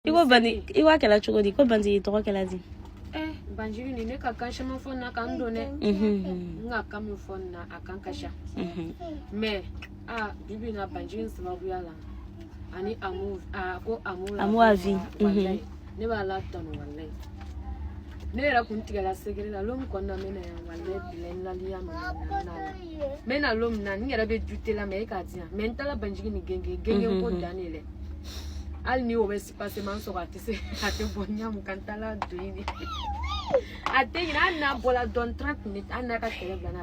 Iko bandi, iwa kela choko di, ko bandi toko kela di. Banji ni ne ka kasha ma fon na kan do ne. Nga kam fon na akan kasha. Mais bibi na banji sababu ya la. Ani amu ko amu la. Amu avi. Ne ba la ton wallahi. Ne ra kun tigala segere la lom ko na mena ya wallahi bilen la liya ma na. Mena lom na ni ra be jute la me ka dia. Mentala banji ni genge ko danile. Al ni o be si passe man so ratise ate bonya mukantala doini. Ate ina na bola don 30 minutes ana ka kele bana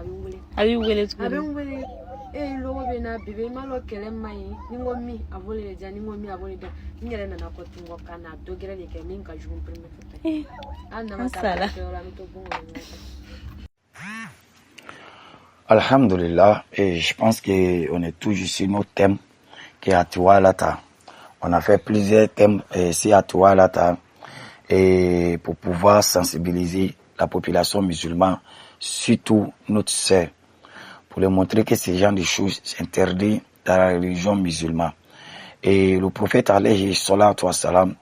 abi wele tu lo be na bibe malo kele mai ni ngomi avole ja ni ngomi avole da ngere na ko tungo kana dogere le ke min ka jum premier foto ana masala la mito bongo. Alhamdulillah, et je pense qu'on est toujours sur notre thème qui est à Tualata. On a fait plusieurs thèmes ici à Tualata et pour pouvoir sensibiliser la population musulmane, surtout notre sœur, pour leur montrer que ces genre de choses s'interdisent dans la religion musulmane. Et le prophète alayhi salatu wassalam,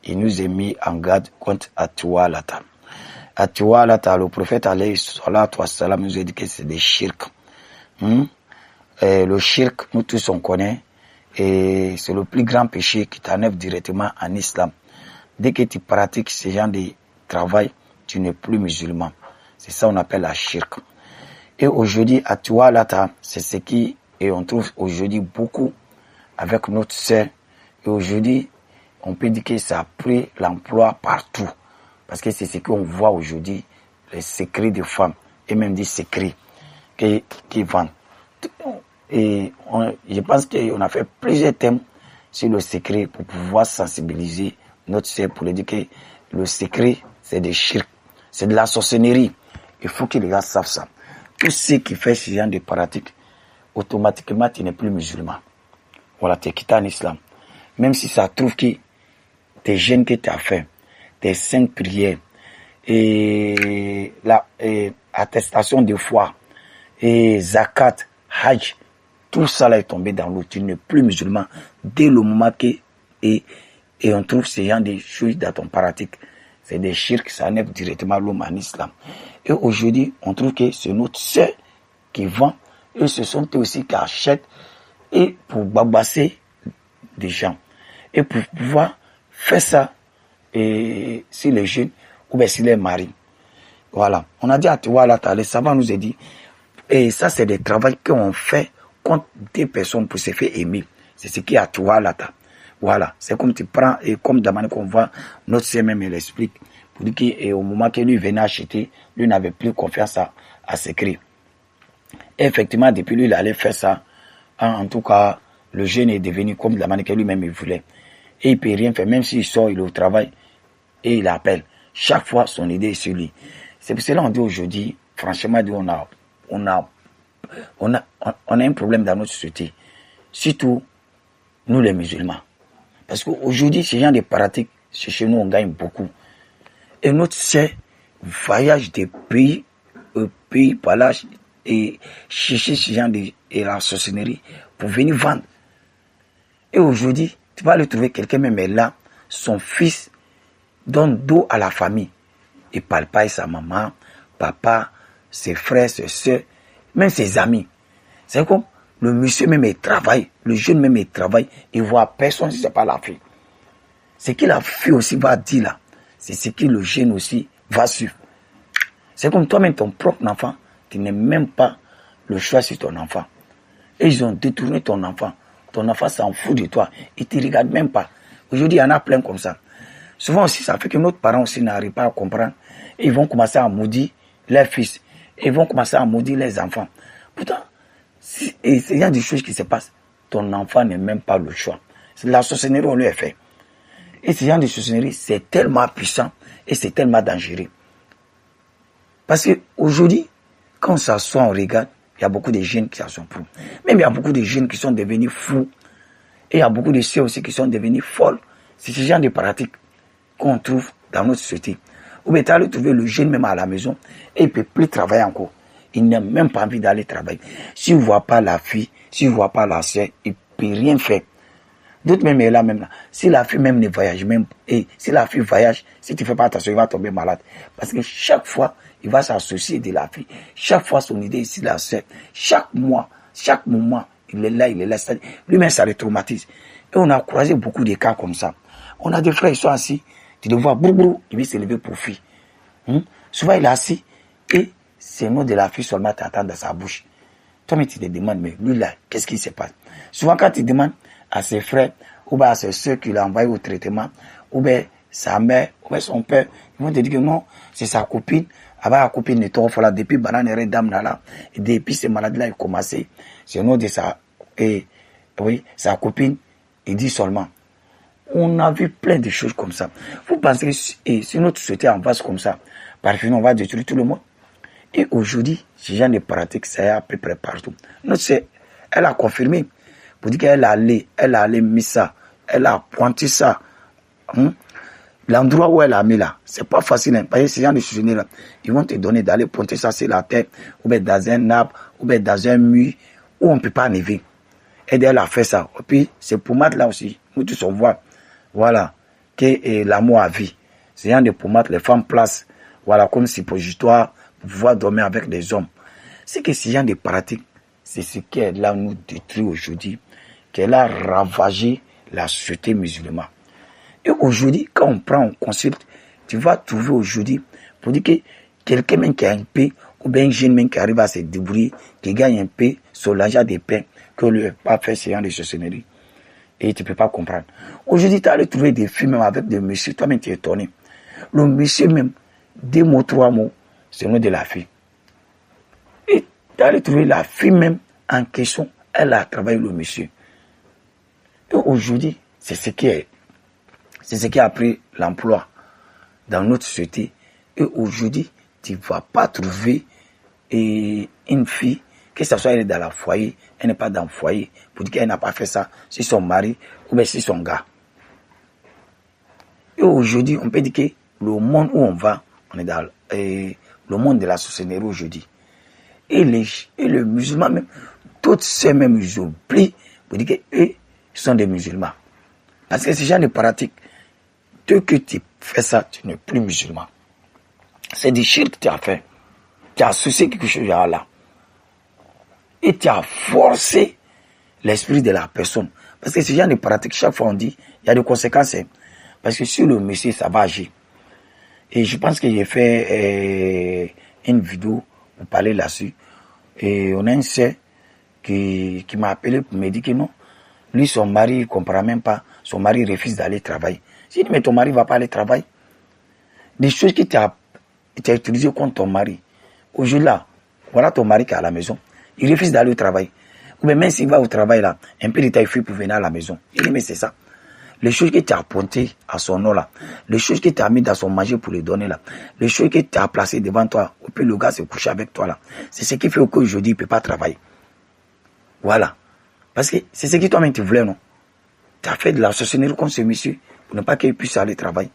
il nous a mis en garde contre Atualata. Atualata, le prophète alayhi salatu wassalam nous a dit que c'est des shirk. Le shirk, nous tous on connaît, et c'est le plus grand péché qui t'enlève directement en islam. Dès que tu pratiques ce genre de travail, tu n'es plus musulman. C'est ça qu'on appelle la shirk. Et aujourd'hui, à Tualata, c'est ce qui, et on trouve aujourd'hui beaucoup avec notre sœur. Et aujourd'hui, on peut dire que ça a pris l'emploi partout. Parce que c'est ce qu'on voit aujourd'hui, les secrets des femmes, et même des secrets qui vendent. Et je pense qu'on a fait plusieurs thèmes sur le secret pour pouvoir sensibiliser notre sœur pour lui dire que le secret, c'est des shirk, c'est de la sorcellerie. Il faut que les gars savent ça. Tout ce qui fait ce genre de pratique, automatiquement, tu n'es plus musulman. Voilà, tu es quitté en islam. Même si ça trouve que tes jeûnes que tu as fait, tes saintes prières, et l'attestation de foi, et zakat, hajj, tout ça là est tombé dans l'eau. Tu n'es plus musulman dès le moment que et on trouve ce genre de choses dans ton pratique. C'est des shirks, ça enlève directement l'homme en islam. Et aujourd'hui, on trouve que c'est notre sœur qui vend, et ce sont eux aussi qui achètent, et pour babasser des gens. Et pour pouvoir faire ça, et si les jeunes, ou bien si les maris. Voilà. On a dit à Tualata, les savants nous ont dit, et ça c'est des travaux qu'on fait contre des personnes pour se faire aimer. C'est ce qui est à Tualata. Voilà, c'est comme tu prends, et comme d'abord qu'on voit, notre sœur même, elle explique, pour dire qu'au moment que lui venait acheter, lui n'avait plus confiance à ses cris. Et effectivement, depuis lui, il allait faire ça. En tout cas, le jeune est devenu comme de la manière que lui-même il voulait. Et il ne peut rien faire, même s'il sort, il est au travail, et il appelle. Chaque fois, son idée est sur lui. C'est pour cela qu'on dit aujourd'hui, franchement, on a un problème dans notre société. Surtout, nous les musulmans. Parce qu'aujourd'hui, ce genre de pratiques, chez nous, on gagne beaucoup. Et notre sœur voyage des pays, par là, et chercher ce genre de la sorcellerie pour venir vendre. Et aujourd'hui, tu vas aller trouver quelqu'un même là, son fils donne dos à la famille. Il parle pas à sa maman, papa, ses frères, ses soeurs, même ses amis. C'est comme le monsieur même il travaille, le jeune même il travaille, il voit personne si ce n'est pas la fille. Ce que la fille aussi va dire là, c'est ce que le jeune aussi va suivre. C'est comme toi-même, ton propre enfant, tu n'as même pas le choix sur ton enfant. Et ils ont détourné ton enfant. Ton enfant s'en fout de toi, il ne te regarde même pas. Aujourd'hui, il y en a plein comme ça. Souvent aussi, ça fait que nos parents aussi n'arrivent pas à comprendre. Et ils vont commencer à maudire leurs fils. Et ils vont commencer à maudire les enfants. Pourtant, il y a des choses qui se passent. Ton enfant n'a même pas le choix. La sorcellerie, on lui a fait. Et ce genre de sorcellerie, c'est tellement puissant et c'est tellement dangereux. Parce qu'aujourd'hui, quand on s'assoit, on regarde, il y a beaucoup de jeunes qui s'assoient pour. Même il y a beaucoup de jeunes qui sont devenus fous. Et il y a beaucoup de sœurs aussi qui sont devenus folles. C'est ce genre de pratiques qu'on trouve dans notre société. Ou bien tu allais trouver le jeune même à la maison et il ne peut plus travailler encore. Il n'a même pas envie d'aller travailler. S'il ne voit pas la fille, s'il ne voit pas la sœur, il ne peut rien faire. D'autres même est là même là. Si la fille même ne voyage même, et si la fille voyage, si tu fais pas attention, il va tomber malade. Parce que chaque fois, il va s'associer de la fille. Chaque fois, son idée ici, la sœur. Chaque mois, chaque moment, il est là. Lui-même, ça le traumatise. Et on a croisé beaucoup de cas comme ça. On a des frères, ils sont assis, tu le vois, brou, il veut se lever pour fuir. Souvent, il est assis, et c'est le nom de la fille seulement t'attend dans sa bouche. Toi, mais tu te demandes, mais lui là, qu'est-ce qui se passe? Souvent, quand tu demandes à ses frères, ou bien à ses soeurs qui l'ont envoyé au traitement, ou bien sa mère, ou bien son père, ils vont te dire que non, c'est sa copine. Avant la copine ne t'offre là, depuis banane et dame là, et depuis ces maladies-là, il commencé. C'est le nom de sa copine, il dit seulement. On a vu plein de choses comme ça. Vous pensez que si notre société en passe comme ça, parfait, on va détruire tout le monde? Et aujourd'hui, ce genre de pratique, ça est à peu près partout. Elle a confirmé. Pour dire qu'elle a allé mis ça, elle a pointé ça. L'endroit où elle a mis là, c'est pas facile. Parce que ces gens de souvenirs là, ils vont te donner d'aller pointer ça sur la tête, ou bien dans un arbre, ou bien dans un mur, où on ne peut pas enlever. Et elle a fait ça. Et puis, ces pommades là aussi, nous tous on voit, voilà, que l'amour à vie. Ces gens de pommades, les femmes placent, voilà, comme suppositoire, pour pouvoir dormir avec des hommes. C'est que ces gens de pratiques, c'est ce qu'elle a nous détruit aujourd'hui, qu'elle a ravagé la société musulmane. Et aujourd'hui, quand on consulte, tu vas trouver aujourd'hui, pour dire que quelqu'un même qui a un peu, ou bien un jeune même qui arrive à se débrouiller, qui gagne un peu sur l'argent des pains, que lui pas fait ce genre de sorcellerie. Et tu ne peux pas comprendre. Aujourd'hui, tu as allé trouver des filles même avec des messieurs, toi-même tu es étonné. Le monsieur même, 2 mots, 3 mots, c'est le nom de la fille. Et tu as allé trouver la fille même en question, elle a travaillé le monsieur. Et aujourd'hui, c'est ce qui a pris l'emploi dans notre société. Et aujourd'hui, tu ne vas pas trouver une fille, que ce soit elle est dans le foyer, elle n'est pas dans le foyer, pour dire qu'elle n'a pas fait ça si son mari ou bien si son gars. Et aujourd'hui, on peut dire que le monde où on va, on est dans le monde de la société aujourd'hui. Et les musulmans même, toutes ces mêmes ils oublient pour dire qu'eux sont des musulmans. Parce que ces gens de pratique, dès que tu fais ça, tu n'es plus musulman. C'est du shirk que tu as fait. Tu as associé quelque chose à Allah. Et tu as forcé l'esprit de la personne. Parce que ces gens de pratique, chaque fois on dit, il y a des conséquences. Parce que sur le monsieur, ça va agir. Et je pense que j'ai fait une vidéo pour parler là-dessus. Et on a un sœur qui m'a appelé pour me dire que non. Lui, son mari, il ne comprend même pas. Son mari refuse d'aller travailler. J'ai dit, mais ton mari ne va pas aller travailler. Des choses que tu as utilisées contre ton mari. Aujourd'hui, là, voilà ton mari qui est à la maison. Il refuse d'aller au travail. Ou même s'il va au travail, là, un peu de temps, il fait pour venir à la maison. Il dit, mais c'est ça. Les choses que tu as pointées à son nom, là. Les choses que tu as mis dans son manger pour lui donner, là. Les choses que tu as placées devant toi. Et puis le gars se couche avec toi, là. C'est ce qui fait qu'aujourd'hui, il ne peut pas travailler. Voilà. Parce que c'est ce que toi-même tu voulais, non? Tu as fait de la sorcellerie contre ce monsieur pour ne pas qu'il puisse aller travailler.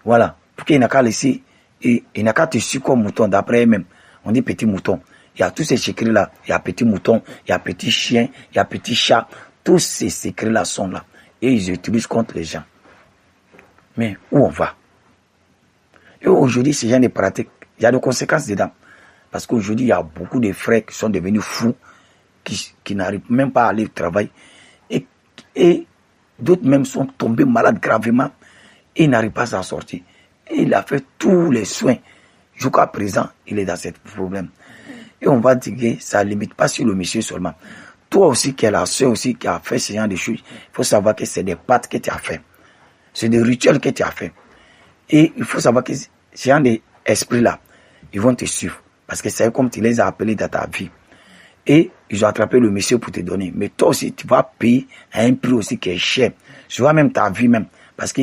Voilà. Pour qu'il n'a qu'à laisser, il n'a qu'à te suivre comme mouton, d'après eux-mêmes. On dit petit mouton. Il y a tous ces secrets-là. Il y a petit mouton, il y a petit chien, il y a petit chat. Tous ces secrets-là sont là. Et ils utilisent contre les gens. Mais où on va? Et aujourd'hui, ces gens de pratiques, il y a des conséquences dedans. Parce qu'aujourd'hui, il y a beaucoup de frères qui sont devenus fous, qui n'arrivent même pas à aller au travail. Et d'autres même sont tombés malades gravement et ils n'arrivent pas à s'en sortir. Et il a fait tous les soins. Jusqu'à présent, il est dans ce problème. Et on va dire que ça ne limite pas sur le monsieur seulement. Toi aussi, qui est la soeur aussi, qui a fait ce genre de choses, il faut savoir que c'est des pâtes que tu as fait. C'est des rituels que tu as fait. Et il faut savoir que ce genre d'esprit-là, ils vont te suivre. Parce que c'est comme tu les as appelés dans ta vie. Et ils ont attrapé le monsieur pour te donner. Mais toi aussi, tu vas payer à un prix aussi qui est cher. Souvent même ta vie même. Parce que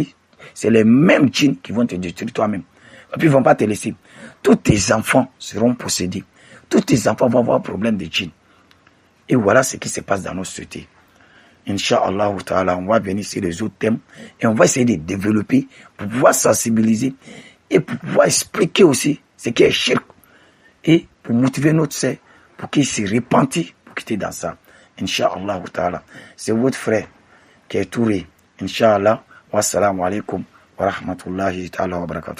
c'est les mêmes djinns qui vont te détruire toi-même. Et puis ils ne vont pas te laisser. Tous tes enfants seront possédés. Tous tes enfants vont avoir un problème de djinns. Et voilà ce qui se passe dans nos sociétés. Inch'Allah, on va venir sur les autres thèmes. Et on va essayer de développer pour pouvoir sensibiliser. Et pour pouvoir expliquer aussi ce qui est shirk. Et pour motiver notre sœur. Pour qu'il se repentit, pour quitter dans ça. Inch'Allah, c'est votre frère, qui est Touré. Inch'Allah. Wassalamu alaikum wa rahmatullahi ta'ala wa barakatuh.